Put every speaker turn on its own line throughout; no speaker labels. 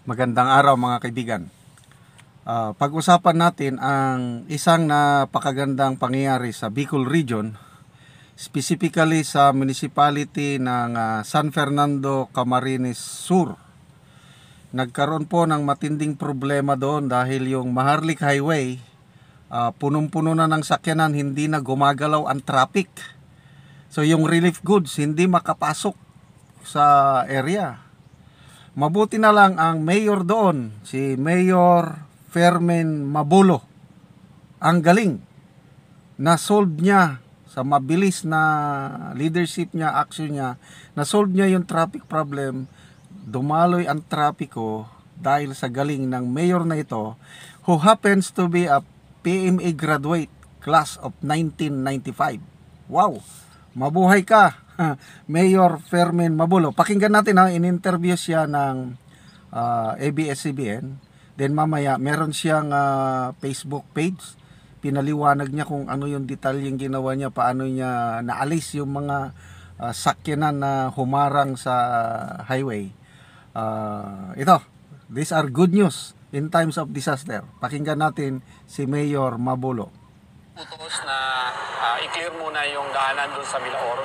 Magandang araw mga kaibigan. Pag-usapan natin ang isang napakagandang pangyayari sa Bicol Region, specifically sa municipality ng San Fernando, Camarines Sur. Nagkaroon po ng matinding problema doon dahil yung Maharlika Highway, punong-puno na ng sakyanan, hindi na gumagalaw ang traffic. So yung relief goods hindi makapasok sa area. Mabuti na lang ang mayor doon, si Mayor Fermin Mabulo. Ang galing. Na-solve niya sa mabilis na leadership niya, action niya. Na-solve niya yung traffic problem. Dumaloy ang trapiko dahil sa galing ng mayor na ito, who happens to be a PMA graduate class of 1995. Wow! Mabuhay ka! Mayor Fermin Mabulo. Pakinggan natin, in-interview siya ng ABS-CBN. Then mamaya meron siyang Facebook page. Pinaliwanag niya kung ano yung detalyeng ginawa niya, paano niya naalis yung mga sakyanan na humarang sa highway. These are good news in times of disaster. Pakinggan natin si Mayor Mabulo.
Utos na i-clear muna yung daanan doon sa Milaor.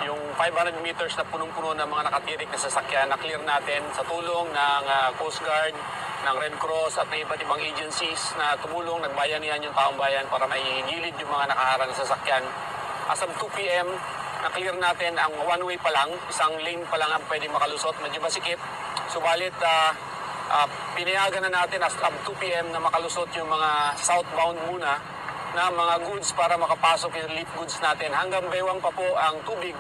Yung 500 meters na punong-puno ng mga nakatirik na sasakyan, na-clear natin sa tulong ng Coast Guard, ng Red Cross at ng iba't ibang agencies na tumulong, nagbayanihan yung taong bayan para maigilid yung mga nakaharang na sasakyan. As of 2 p.m., na-clear natin ang one-way pa lang, isang lane pa lang ang pwede makalusot, medyo masikip. Subalit, pinayagan na natin as of 2 p.m. na makalusot yung mga southbound muna na mga goods para makapasok yung relief goods natin. Hanggang baywang pa po ang tubig.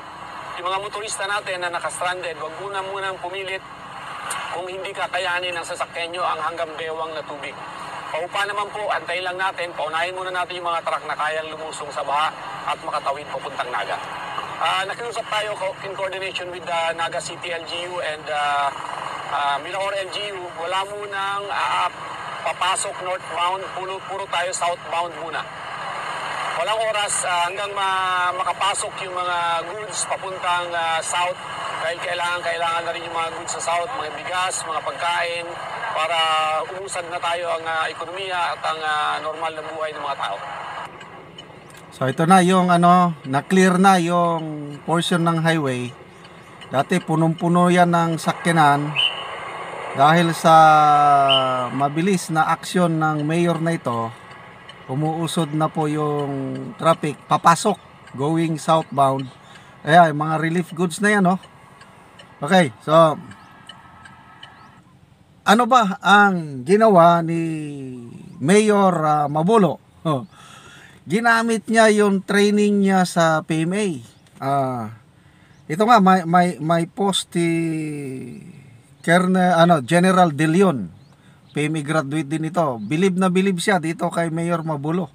Yung mga motorista natin na nakastranded, wag munang pumilit kung hindi kakayanin ng sasakyan nyo ang hanggang baywang na tubig. Paupa naman po, antayin lang natin, paunahin muna natin yung mga truck na kayang lumusong sa baha at makatawid papuntang Naga. Nakiusap tayo in coordination with the Naga City LGU and Milaor LGU. Wala munang papasok northbound, puro tayo southbound muna. Walang oras hanggang makapasok yung mga goods papuntang south dahil kailangan na rin yung mga goods sa south, mga bigas, mga pagkain para umusad na tayo ang ekonomiya at ang normal na buhay ng mga tao.
So ito na yung na-clear na yung portion ng highway. Dati punong-puno yan ng sakyanan. Dahil sa mabilis na aksyon ng mayor na ito, umuusod na po yung traffic, papasok, going southbound. Ayan, mga relief goods na yan, Okay, so, ano ba ang ginawa ni Mayor Mabulo? Ginamit niya yung training niya sa PMA. Ito nga, may post General De Leon, PMA graduate din ito. Bilib na bilib siya dito kay Mayor Mabulo.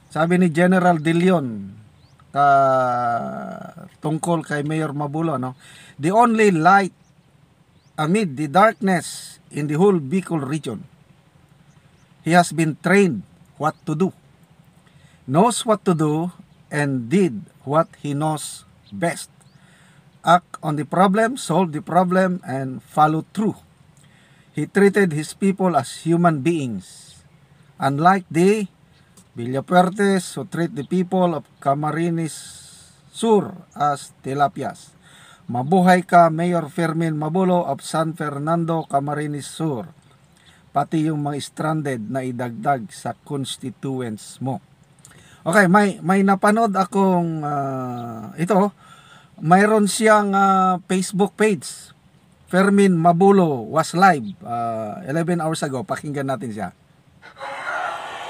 Sabi ni General De Leon tungkol kay Mayor Mabulo, the only light amid the darkness in the whole Bicol region. He has been trained what to do, knows what to do, and did what he knows best. Act on the problem, solve the problem, and follow through. He treated his people as human beings, unlike the Villapuertes who treat the people of Camarines Sur as tilapias. Mabuhay ka, Mayor Fermin Mabulo of San Fernando, Camarines Sur. Pati yung mga stranded na idagdag sa constituents mo. Okay, may napanood akong mayroon siyang Facebook page. Fermin Mabulo was live 11 hours ago. Pakinggan natin siya.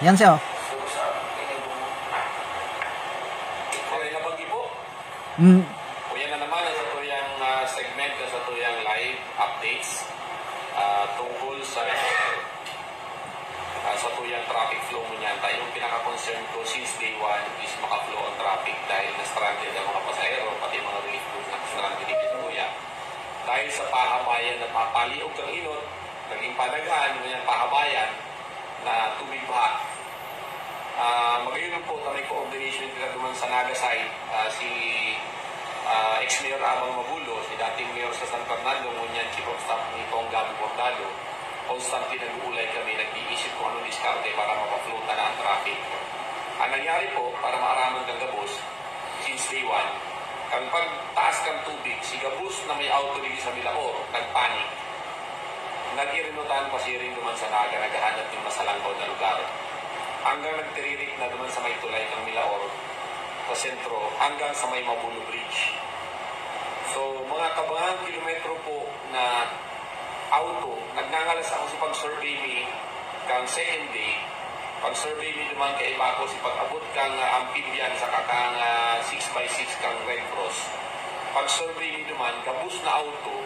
Yan siya.
Yan na naman sa tuyang segment sa tuyang live updates tungkol sa tuyang traffic flow mo niyan. Yung pinaka-concern ko since day 1 is maka-flow ang traffic dahil na-stranded ang mga pasahero pati mga relief goods na stranded din kuya. Dahil sa pahabayan na papaliog ng inot, naging panagaan ng pahabayan na tubig baha. Magayon po may coordination nila duman sa Naga side, si ex-mayor Abang Mabulo, si dating mayor sa San Fernando, ngunyan chief of staff ni Kong Gabi Bordado, constantly nag-uulay kami, nag-iisip kung anong diskarte para mapafloat na ang traffic. Ang nangyari po, para maaraman kang gabos, since day one, kapag taas kang tubig, si gabos na may auto dito sa Milaor, nagpanik. Nag-irinutan pa siya rin naman sa Naga, naghahanap ng masalanggaw na lugar. Hanggang nagtiririk na naman sa may tulay ng Milaor, sa sentro, hanggang sa may Mabuno Bridge. So, mga kabangang kilometro po na auto, nagnangalas ako sa pag-survey ni kang second day, pag-survey ni naman kay Bako si pag-abot kang amphibian sa kakang 6x6 kang Red Cross. Pag-survey ni naman, gabus na auto,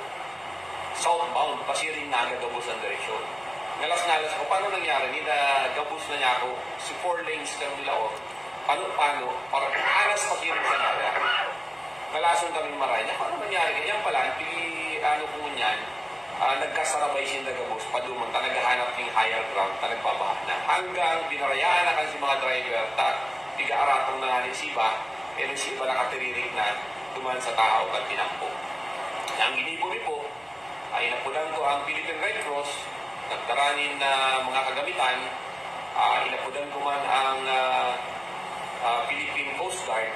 southbound, pasiring na gabus ang direksyon. Ngalas-ngalas ko, paano nangyari? Nila gabus na niya ako, si 4 lanes kang Milaor, paano, para alas pasiring sa Naga. Ngalason kami maray, paano nangyari? Ganyan pala, ano po niyan, nagkasarabay siya na gabos, padumang, naghahanap ng higher ground, nagbabaha na. Hanggang binarayaan na kasi mga driver, tiga-aratong na nga si Iba, pero si Iba nakatiririk na, duman sa tao at tinampo. Ang ginibuli po, ay napunan ko ang Philippine Red Cross, nagdaranin na mga kagamitan, inapunan ko man ang Philippine Coast Guard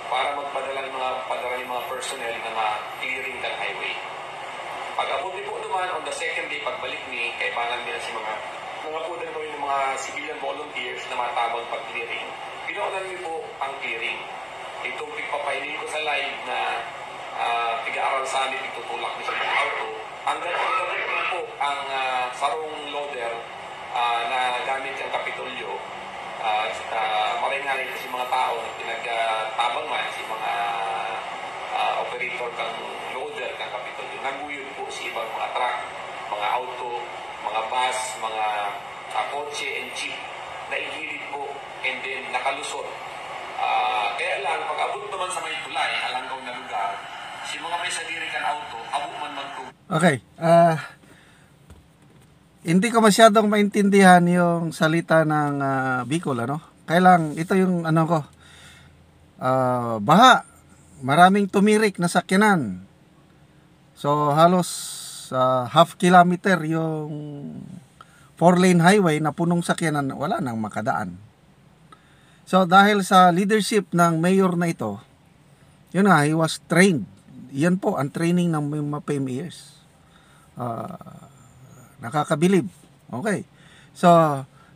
para magpadala ng mga personnel na ma-clearing ng highway. Pag-abot po naman, on the second day, pagbalik ni, kailangan nila si mga punan ko yung mga civilian volunteers na matabang pag-clearing. Pinaunan niyo po ang clearing. Itong pagpapainin ko sa live na tiga-aral sa amin, itutulak niya sa mga auto. Hanggang pinagabot po ang sarong loader na gamit ang Kapitolyo. Maringarin kasi mga tao na pinagtabang man si mga operator kang loader kang Kapitolyo. Naguyod po si ibang mga truck, mga auto, mga bus, mga kotse and jeep na ihilid po and then nakalusot. Kaya lang, pag-abot naman sa may tulay, alanggaw na lugar, si mga may sadiri kang auto, abot man magtubig.
Okay. Hindi ko masyadong maintindihan yung salita ng Bicol, ano? Kailang ito yung ano ko. Baha. Maraming tumirik na sakyanan. So halos half kilometer yung 4-lane highway na punong sakyanan, wala nang makadaan. So dahil sa leadership ng mayor na ito, yun nga, he was trained. Yan po ang training ng mga PMEers. Nakakabilib. Okay. So,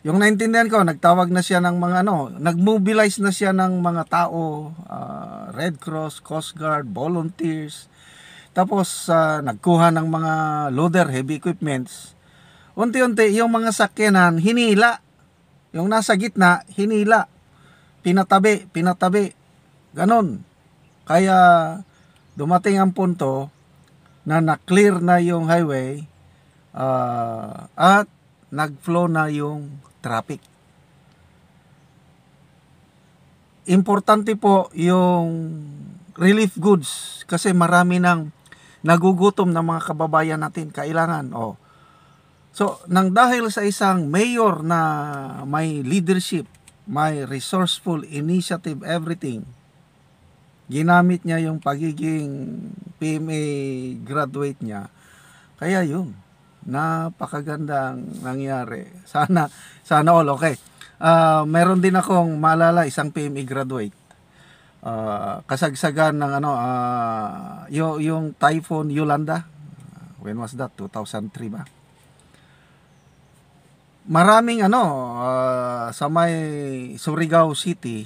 yung naintindihan ko, nagtawag na siya ng mga nag-mobilize na siya ng mga tao, Red Cross, Coast Guard, volunteers. Tapos, nagkuha ng mga loader, heavy equipments. Unti-unti, yung mga sakyanan, hinila. Yung nasa gitna, hinila. Pinatabi. Ganon. Kaya, dumating ang punto na na-clear na yung highway at nag-flow na yung traffic. Importante po yung relief goods kasi marami nang nagugutom ng mga kababayan natin. Kailangan. So, nang dahil sa isang mayor na may leadership, may resourceful initiative, everything, ginamit niya yung pagiging PMA graduate niya. Kaya yun, napakagandang nangyari. Sana all okay. Meron din akong maalala, isang PMA graduate. Kasagsagan ng yung Typhoon Yolanda. When was that? 2003 ba? Maraming sa may Surigao City,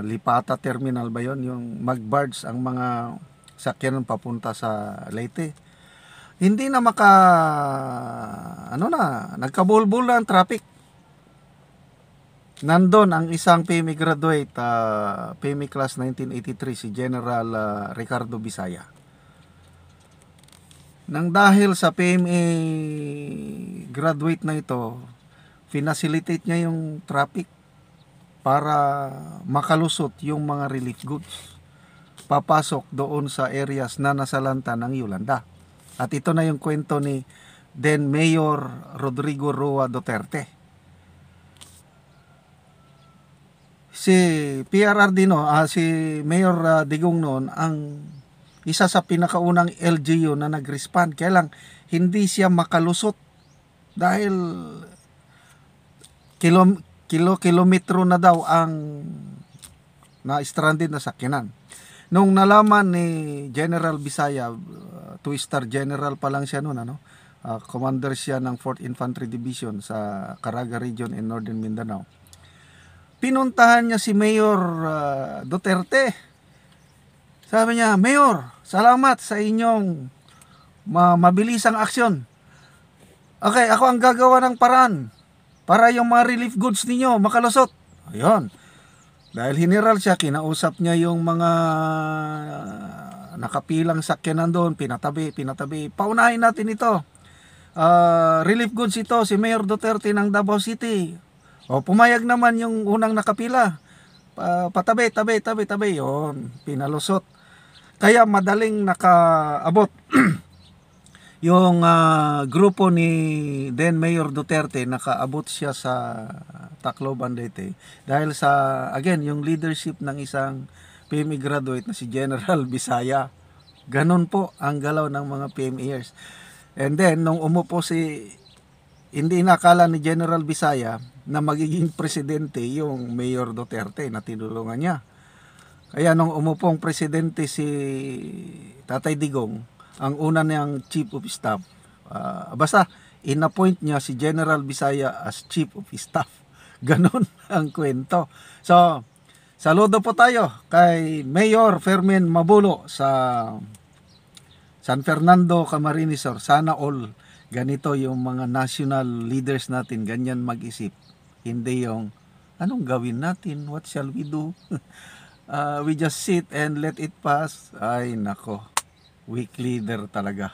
Lipata Terminal ba yon, yung mag-barge ang mga sakyanan papunta sa Leyte. Hindi na nagkabulbul na ang traffic. Nandun ang isang PME graduate, PME class 1983, si General Ricardo Bisaya. Nang dahil sa PME graduate na ito, finacilitate niya yung traffic para makalusot yung mga relief goods papasok doon sa areas na nasalanta ng Yolanda. At ito na yung kwento ni then Mayor Rodrigo Roa Duterte. Si PRRD si Mayor Digong noon ang isa sa pinakaunang LGU na nag-respond. Kaya lang, hindi siya makalusot dahil kilometro na daw ang na-stranded na sakyanan. Nung nalaman ni General Bisaya, 2-star general pa lang siya noon, commander siya ng 4th Infantry Division sa Caraga Region in Northern Mindanao. Pinuntahan niya si Mayor Duterte. Sabi niya, Mayor, salamat sa inyong mabilisang aksyon. Okay, ako ang gagawa ng paraan para yung mga relief goods ninyo makalusot. Ayun. Dahil general siya, kinausap niya yung mga nakapilang sakyanan doon, pinatabi. Paunahin natin ito. Relief goods ito, si Mayor Duterte ng Davao City. O pumayag naman yung unang nakapila. Patabi. Yun, pinalusot. Kaya madaling nakaabot yung grupo ni then Mayor Duterte, nakaabot siya sa Tacloban Leyte dahil sa, again, yung leadership ng isang PME graduate na si General Bisaya. Ganon po ang galaw ng mga PMEers. And then, nung umupo hindi nakala ni General Bisaya na magiging presidente yung Mayor Duterte na tinulungan niya. Kaya nung umupong presidente si Tatay Digong, ang una niyang Chief of Staff, basta inappoint niya si General Bisaya as Chief of Staff. Ganon ang kwento. So, saludo po tayo kay Mayor Fermin Mabulo sa San Fernando, Camarines Sur. Sana all ganito yung mga national leaders natin, ganyan mag-isip. Hindi yung, anong gawin natin? What shall we do? We just sit and let it pass. Ay nako, weak leader talaga.